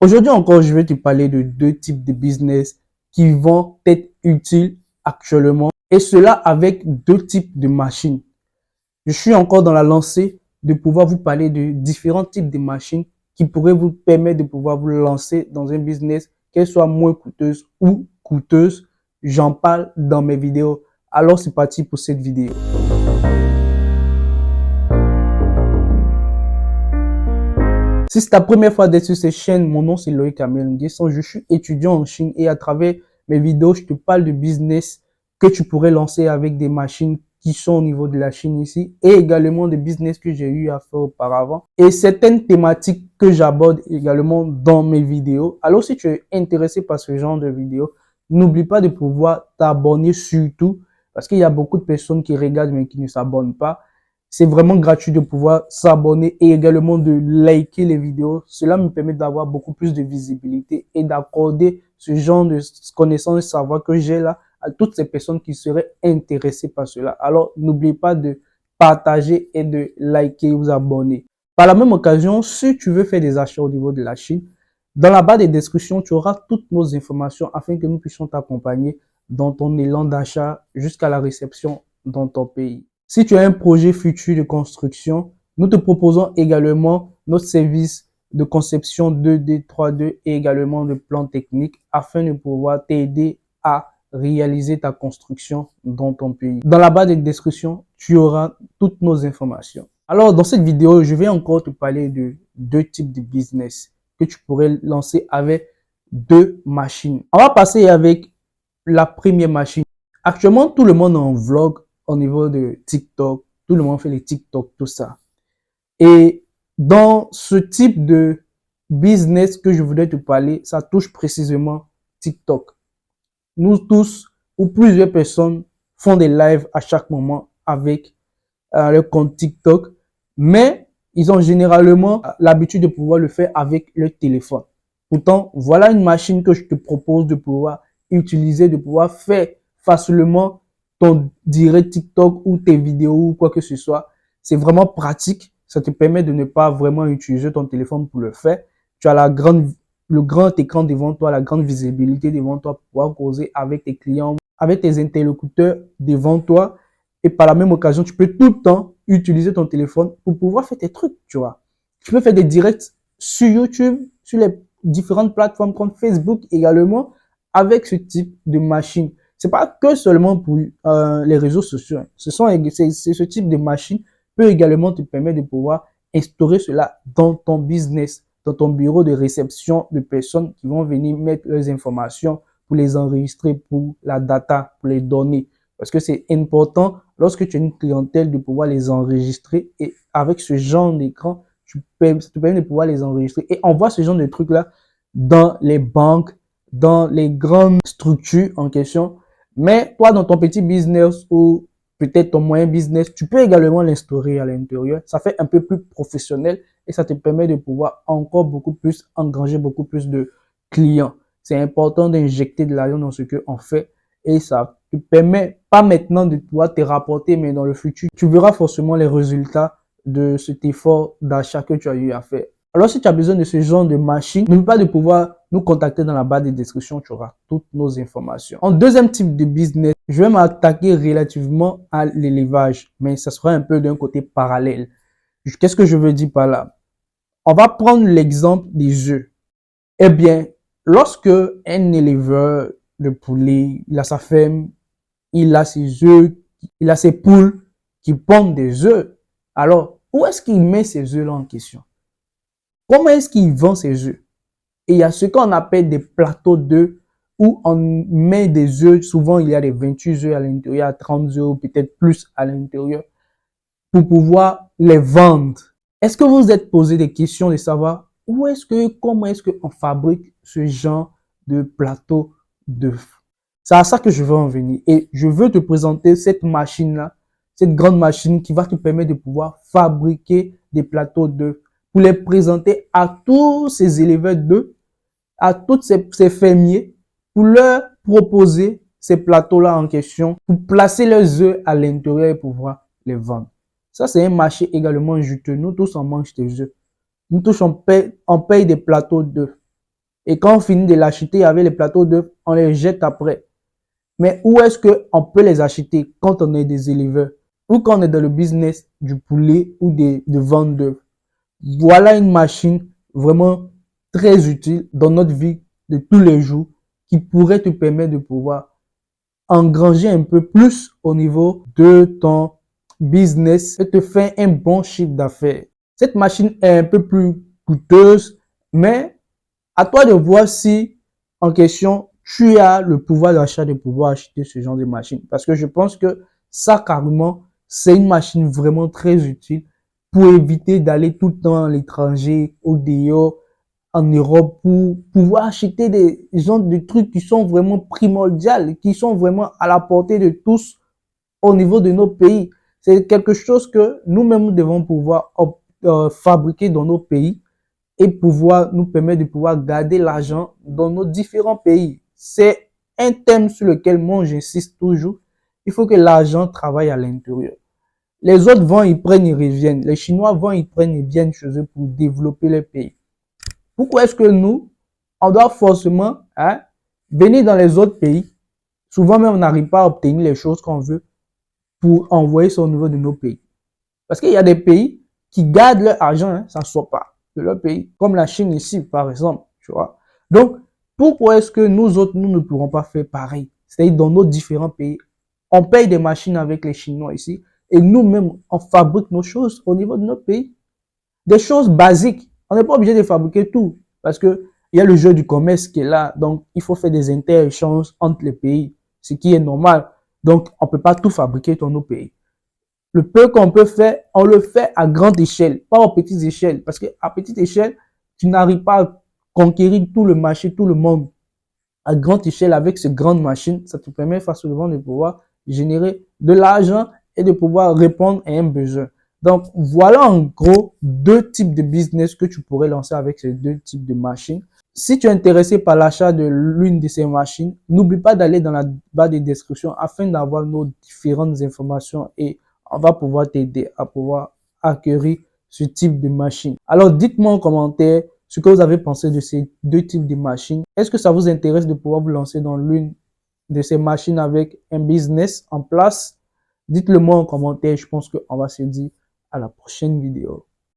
Aujourd'hui encore, je vais te parler de deux types de business qui vont être utiles actuellement et cela avec deux types de machines. Je suis encore dans la lancée de pouvoir vous parler de différents types de machines qui pourraient vous permettre de pouvoir vous lancer dans un business, qu'elle soit moins coûteuse ou coûteuse. J'en parle dans mes vidéos. Alors c'est parti pour cette vidéo. Si c'est ta première fois d'être sur cette chaîne, mon nom c'est Loïc Amel Nguesson. Je suis étudiant en Chine et à travers mes vidéos, je te parle de business que tu pourrais lancer avec des machines qui sont au niveau de la Chine ici et également des business que j'ai eu à faire auparavant et certaines thématiques que j'aborde également dans mes vidéos. Alors si tu es intéressé par ce genre de vidéos, n'oublie pas de pouvoir t'abonner surtout parce qu'il y a beaucoup de personnes qui regardent mais qui ne s'abonnent pas. C'est vraiment gratuit de pouvoir s'abonner et également de liker les vidéos. Cela me permet d'avoir beaucoup plus de visibilité et d'accorder ce genre de connaissances et savoir que j'ai là à toutes ces personnes qui seraient intéressées par cela. Alors, n'oubliez pas de partager et de liker et vous abonner. Par la même occasion, si tu veux faire des achats au niveau de la Chine, dans la barre des descriptions, tu auras toutes nos informations afin que nous puissions t'accompagner dans ton élan d'achat jusqu'à la réception dans ton pays. Si tu as un projet futur de construction, nous te proposons également notre service de conception 2D, 3D et également de plans techniques afin de pouvoir t'aider à réaliser ta construction dans ton pays. Dans la barre de description, tu auras toutes nos informations. Alors, dans cette vidéo, je vais encore te parler de deux types de business que tu pourrais lancer avec deux machines. On va passer avec la première machine. Actuellement, tout le monde est en vlog au niveau de TikTok. Tout le monde fait les TikTok, tout ça. Et dans ce type de business que je voudrais te parler, ça touche précisément TikTok. Nous tous ou plusieurs personnes font des lives à chaque moment avec leur compte TikTok, mais ils ont généralement l'habitude de pouvoir le faire avec leur téléphone. Pourtant, voilà une machine que je te propose de pouvoir utiliser, de pouvoir faire facilement ton direct TikTok ou tes vidéos ou quoi que ce soit. C'est vraiment pratique. Ça te permet de ne pas vraiment utiliser ton téléphone pour le faire. Tu as le grand écran devant toi, la grande visibilité devant toi pour pouvoir causer avec tes clients, avec tes interlocuteurs devant toi. Et par la même occasion, tu peux tout le temps utiliser ton téléphone pour pouvoir faire tes trucs, tu vois. Tu peux faire des directs sur YouTube, sur les différentes plateformes comme Facebook également, avec ce type de machine. C'est pas que seulement pour les réseaux sociaux. C'est ce type de machine peut également te permettre de pouvoir instaurer cela dans ton business, dans ton bureau de réception de personnes qui vont venir mettre leurs informations pour les enregistrer pour la data, pour les données. Parce que c'est important, lorsque tu as une clientèle, de pouvoir les enregistrer. Et avec ce genre d'écran, ça te permet de pouvoir les enregistrer. Et on voit ce genre de trucs-là dans les banques, dans les grandes structures en question. Mais toi, dans ton petit business ou peut-être ton moyen business, tu peux également l'instaurer à l'intérieur. Ça fait un peu plus professionnel et ça te permet de pouvoir encore beaucoup plus engranger beaucoup plus de clients. C'est important d'injecter de l'argent dans ce qu'on fait et ça te permet pas maintenant de pouvoir te rapporter, mais dans le futur, tu verras forcément les résultats de cet effort d'achat que tu as eu à faire. Alors, si tu as besoin de ce genre de machine, n'oublie pas de pouvoir nous contacter dans la barre de description, tu auras toutes nos informations. En deuxième type de business, je vais m'attaquer relativement à l'élevage, mais ça sera un peu d'un côté parallèle. Qu'est-ce que je veux dire par là? On va prendre l'exemple des œufs. Eh bien, lorsque un éleveur de poulet, il a sa ferme, il a ses œufs, il a ses poules qui pondent des œufs. Alors, où est-ce qu'il met ces œufs-là en question? Comment est-ce qu'il vend ses œufs? Et il y a ce qu'on appelle des plateaux d'œufs où on met des œufs. Souvent, il y a des 28 œufs à l'intérieur, 30 œufs ou peut-être plus à l'intérieur pour pouvoir les vendre. Est-ce que vous vous êtes posé des questions de savoir comment est-ce qu'on fabrique ce genre de plateau d'œufs? C'est à ça que je veux en venir. Et je veux te présenter cette machine-là, cette grande machine qui va te permettre de pouvoir fabriquer des plateaux d'œufs pour les présenter à tous ces éleveurs d'œufs, à tous ces fermiers, pour leur proposer ces plateaux-là en question, pour placer leurs œufs à l'intérieur et pouvoir les vendre. Ça, c'est un marché également juteux. Nous tous, on mange des œufs. Nous tous, on paye des plateaux d'œufs. Et quand on finit de l'acheter avec les plateaux d'œufs, on les jette après. Mais où est-ce qu'on peut les acheter quand on est des éleveurs ou quand on est dans le business du poulet ou de vente d'œufs? Voilà une machine vraiment très utile dans notre vie de tous les jours qui pourrait te permettre de pouvoir engranger un peu plus au niveau de ton business et te faire un bon chiffre d'affaires. Cette machine est un peu plus coûteuse, mais à toi de voir si en question tu as le pouvoir d'achat de pouvoir acheter ce genre de machine. Parce que je pense que ça, carrément, c'est une machine vraiment très utile pour éviter d'aller tout le temps à l'étranger, au dehors, en Europe, pour pouvoir acheter des gens de trucs qui sont vraiment primordiaux, qui sont vraiment à la portée de tous au niveau de nos pays. C'est quelque chose que nous-mêmes nous devons pouvoir fabriquer dans nos pays et pouvoir nous permettre de pouvoir garder l'argent dans nos différents pays. C'est un thème sur lequel moi j'insiste toujours. Il faut que l'argent travaille à l'intérieur. Les autres vont, ils prennent, ils reviennent. Les Chinois vont, ils prennent, ils viennent chez eux pour développer les pays. Pourquoi est-ce que nous, on doit forcément venir dans les autres pays? Souvent même, on n'arrive pas à obtenir les choses qu'on veut pour envoyer ça au niveau de nos pays. Parce qu'il y a des pays qui gardent leur argent, ça ne sort pas de leur pays, comme la Chine ici, par exemple, tu vois. Donc, pourquoi est-ce que nous autres, nous ne pourrons pas faire pareil? C'est-à-dire dans nos différents pays, on paye des machines avec les Chinois ici, et nous-mêmes, on fabrique nos choses au niveau de notre pays. Des choses basiques. On n'est pas obligé de fabriquer tout, parce que il y a le jeu du commerce qui est là, donc il faut faire des inter-échanges entre les pays, ce qui est normal. Donc, on ne peut pas tout fabriquer dans nos pays. Le peu qu'on peut faire, on le fait à grande échelle, pas aux petites échelles. Parce qu'à petite échelle, tu n'arrives pas à conquérir tout le marché, tout le monde. À grande échelle, avec ces grandes machines, ça te permet facilement de pouvoir générer de l'argent et de pouvoir répondre à un besoin. Donc, voilà en gros deux types de business que tu pourrais lancer avec ces deux types de machines. Si tu es intéressé par l'achat de l'une de ces machines, n'oublie pas d'aller dans la barre de description afin d'avoir nos différentes informations et on va pouvoir t'aider à pouvoir acquérir ce type de machine. Alors, dites-moi en commentaire ce que vous avez pensé de ces deux types de machines. Est-ce que ça vous intéresse de pouvoir vous lancer dans l'une de ces machines avec un business en place? Dites-le moi en commentaire. Je pense qu'on va se dire à la prochaine vidéo.